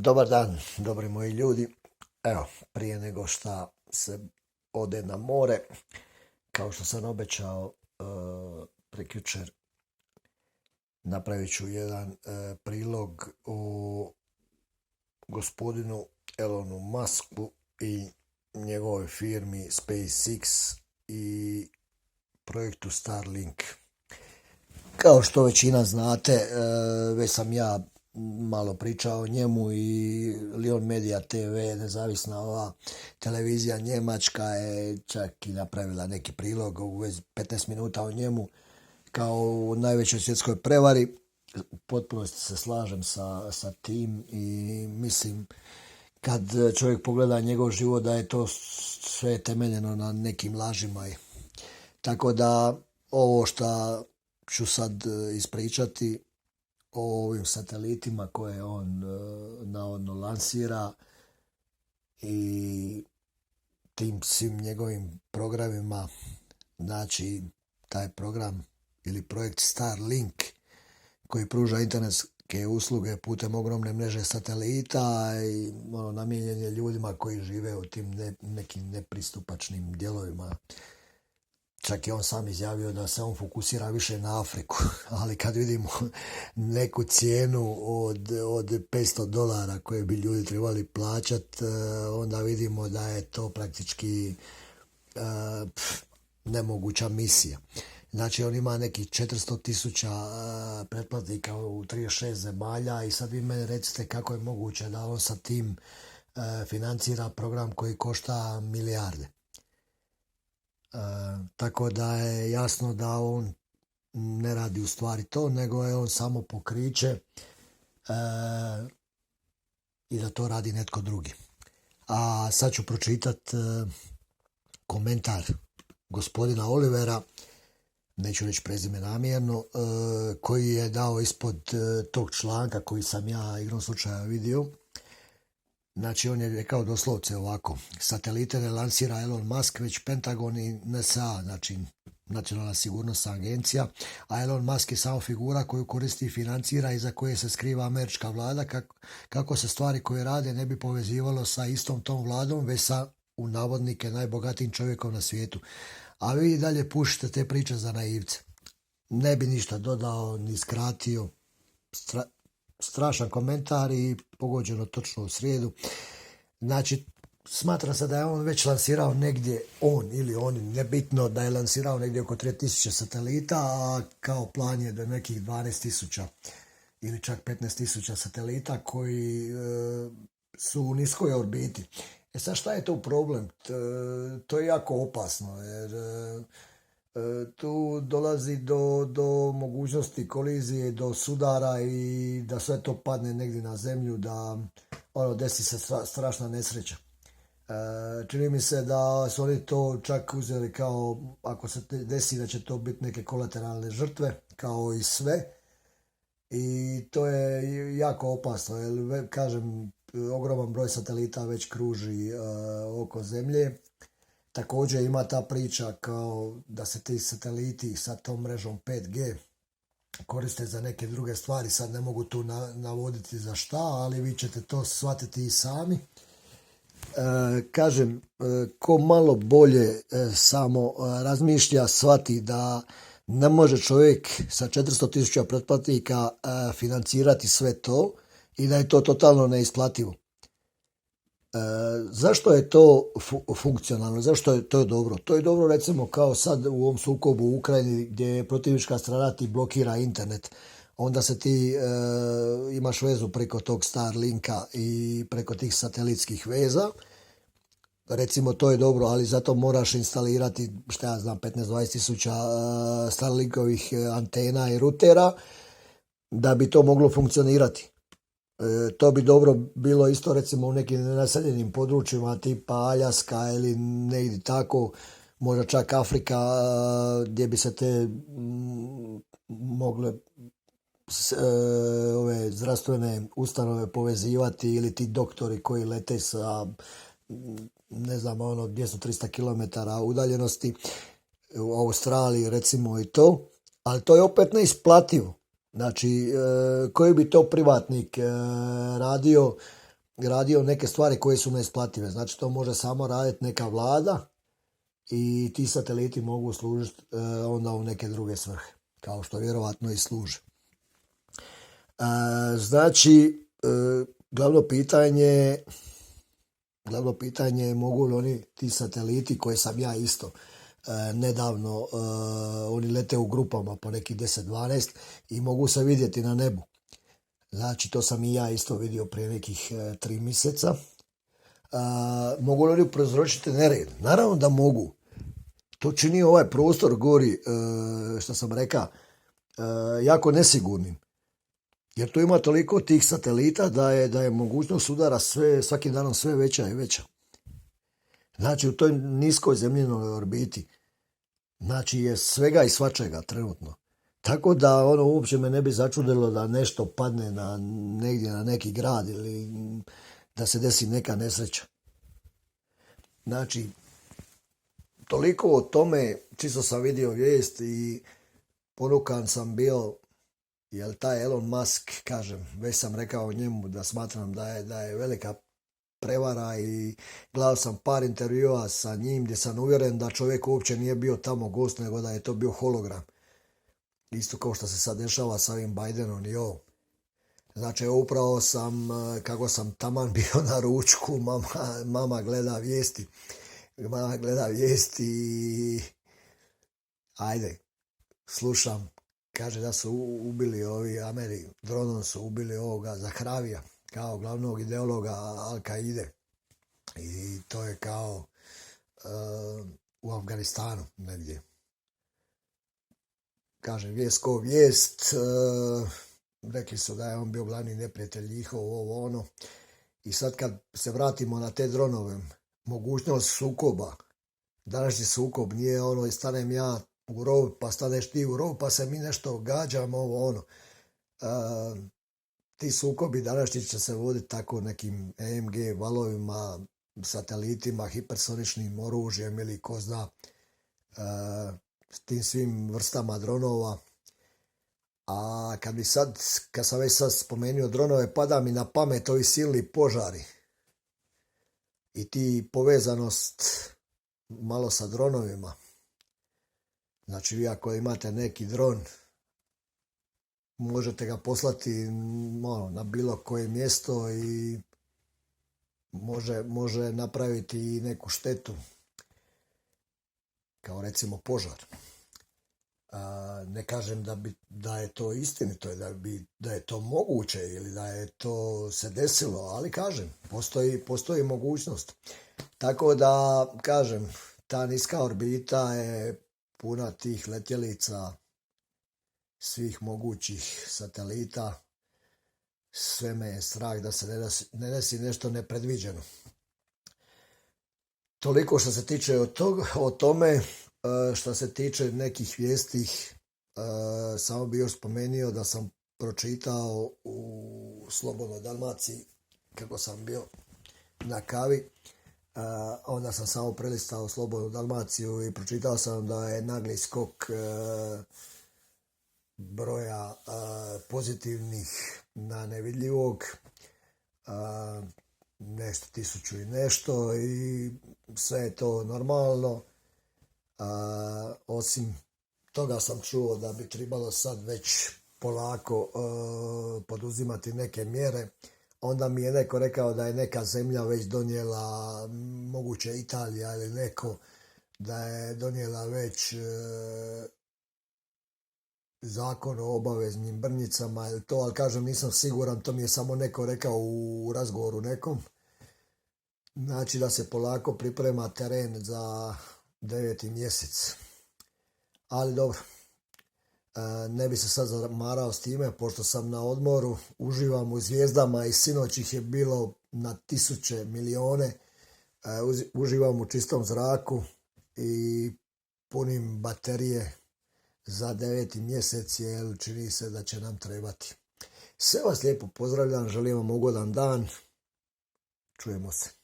Dobar dan, dobri moji ljudi. Evo, prije nego šta se ode na more, kao što sam obećao prekjučer, napravit ću jedan prilog o gospodinu Elonu Musku i njegovoj firmi SpaceX i projektu Starlink. Kao što većina znate, već sam ja malo pričao o njemu i Lion Media TV, nezavisna ova televizija njemačka, je čak i napravila neki prilog u vezi 15 minuta o njemu kao u najvećoj svjetskoj prevari. Potpuno se slažem sa tim i mislim kad čovjek pogleda njegov život da je to sve temeljeno na nekim lažima. Tako da ovo što ću sad ispričati o ovim satelitima koje on navodno lansira i tim svim njegovim programima, znači taj program ili projekt Starlink koji pruža internetske usluge putem ogromne mreže satelita i namijenjen je ljudima koji žive u tim nekim nepristupačnim dijelovima. Čak je on sam izjavio da se on fokusira više na Afriku, ali kad vidimo neku cijenu od $500 koje bi ljudi trebali plaćati, onda vidimo da je to praktički nemoguća misija. Znači on ima nekih 400.000 pretplatnika u 36 zemalja i sad vi meni recite kako je moguće da on sa tim financira program koji košta milijarde. Tako da je jasno da on ne radi u stvari to, nego je on samo pokriće i da to radi netko drugi. A sad ću pročitati komentar gospodina Olivera, neću reći prezime namjerno, koji je dao ispod tog članka koji sam ja igrom slučaja vidio. Znači on je rekao doslovce ovako: satelite ne lansira Elon Musk, već Pentagon i NSA, znači Nacionalna sigurnosna agencija, a Elon Musk je samo figura koju koristi i financira i za koje se skriva američka vlada kako se stvari koje rade ne bi povezivalo sa istom tom vladom, već sa, u navodnike, najbogatijim čovjekom na svijetu. A vi i dalje pušite te priče za naivce. Ne bi ništa dodao ni skratio. Strašan komentar i pogođeno točno u srijedu. Znači, smatra se da je on već lansirao negdje, on ili oni, nebitno, da je lansirao negdje oko 3000 satelita, a kao plan je do nekih 12.000 ili čak 15.000 satelita koji su u niskoj orbiti. Sad šta je tu problem? To je jako opasno jer tu dolazi do mogućnosti kolizije, do sudara i da sve to padne negdje na zemlju, da desi se strašna nesreća. Čini mi se da su oni to čak uzeli kao, ako se desi da će to biti neke kolateralne žrtve, kao i sve. I to je jako opasno, jer kažem, ogroman broj satelita već kruži oko zemlje. Također ima ta priča kao da se ti sateliti sa tom mrežom 5G koriste za neke druge stvari. Sad ne mogu tu navoditi za šta, ali vi ćete to shvatiti i sami. Kažem, ko malo bolje samo razmišlja, shvati da ne može čovjek sa 400.000 pretplatnika financirati sve to i da je to totalno neisplativo. Zašto je to funkcionalno? Zašto je to dobro? To je dobro recimo kao sad u ovom sukobu u Ukrajini gdje je protivnička strana ti blokira internet. Onda se ti imaš vezu preko tog Starlinka i preko tih satelitskih veza. Recimo to je dobro, ali zato moraš instalirati, šta ja znam, 15-20 tisuća Starlinkovih antena i rutera da bi to moglo funkcionirati. To bi dobro bilo isto recimo u nekim naseljenim područjima tipa Aljaska ili negdje tako, možda čak Afrika, gdje bi se te mogle ove zdravstvene ustanove povezivati ili ti doktori koji lete sa ne znam 200-300 km udaljenosti u Australiji recimo i to, ali to je opet neisplativo. Znači, koji bi to privatnik radio radio neke stvari koje su neisplative. Znači to može samo raditi neka vlada i ti sateliti mogu služiti onda u neke druge svrhe, kao što vjerovatno i služe. Znači, glavno pitanje je mogu li oni ti sateliti koje sam ja isto nedavno, oni lete u grupama po nekih 10-12 i mogu se vidjeti na nebu. Znači, to sam i ja isto vidio prije nekih 3 mjeseca. Mogu li oni prouzročiti nered? Naravno da mogu. To čini ovaj prostor gori, što sam rekao, jako nesigurnim. Jer tu ima toliko tih satelita da je mogućnost udara svakim danom sve veća i veća. Znači, u toj niskoj zemljinoj orbiti, znači, je svega i svačega trenutno. Tako da uopće me ne bi začudilo da nešto padne negdje na neki grad ili da se desi neka nesreća. Znači, toliko o tome, čisto sam vidio vijest i ponukan sam bio, jer taj Elon Musk, kažem, već sam rekao o njemu da smatram da je velika prevara i gledao sam par intervjua sa njim gdje sam uvjeren da čovjek uopće nije bio tamo gost, nego da je to bio hologram. Isto kao što se sad dešava sa ovim Bidenom i ovo. Znači, upravo sam, kako sam taman bio na ručku, mama gleda vijesti. Mama gleda vijesti i ajde, slušam. Kaže da su ubili dronom su ubili ovoga Zahravija, kao glavnog ideologa Al-Qaide. I to je kao u Afganistanu negdje. Kažem, vijest ko vijest, rekli su da je on bio glavni neprijatelj njihov, ovo ono. I sad kad se vratimo na te dronove, mogućnost sukoba, današnji sukob nije i stanem ja u rov, pa staneš ti u rov, pa se mi nešto gađamo, ovo ono. Ti sukobi današnji će se voditi tako nekim EMG valovima, satelitima, hipersoničnim oružjem ili ko zna, tim svim vrstama dronova. A kad sam već sad spomenuo dronove, pada mi na pamet ovi silni požari i ti povezanost malo sa dronovima. Znači, vi ako imate neki dron, možete ga poslati na bilo koje mjesto i može napraviti i neku štetu, kao recimo požar. Ne kažem da je to istinito, da je to moguće ili da je to se desilo, ali kažem, postoji mogućnost. Tako da, kažem, ta niska orbita je puna tih letjelica, svih mogućih satelita. Sve me je strah da se ne desi nešto nepredviđeno. Toliko što se tiče o tome. Što se tiče nekih vijesti, samo bih još spomenuo da sam pročitao u Slobodnoj Dalmaciji, kako sam bio na kavi, onda sam samo prelistao Slobodnu Dalmaciju i pročitao sam da je nagli skok broja pozitivnih na nevidljivog, nešto 1000 i nešto, i sve je to normalno. Osim toga sam čuo da bi trebalo sad već polako poduzimati neke mjere. Onda mi je neko rekao da je neka zemlja već donijela, moguće Italija ili neko, da je donijela već zakon o obaveznim brnjicama ili to, ali kažem, nisam siguran, to mi je samo neko rekao u razgovoru nekom. Znači da se polako priprema teren za 9. mjesec. Ali dobro, ne bi se sad zamarao s time, pošto sam na odmoru, uživam u zvijezdama i sinoć ih je bilo na 1000 milijone, uživam u čistom zraku i punim baterije za 9. mjesec, jer čini se da će nam trebati. Sve vas lijepo pozdravljam, želim vam ugodan dan, čujemo se.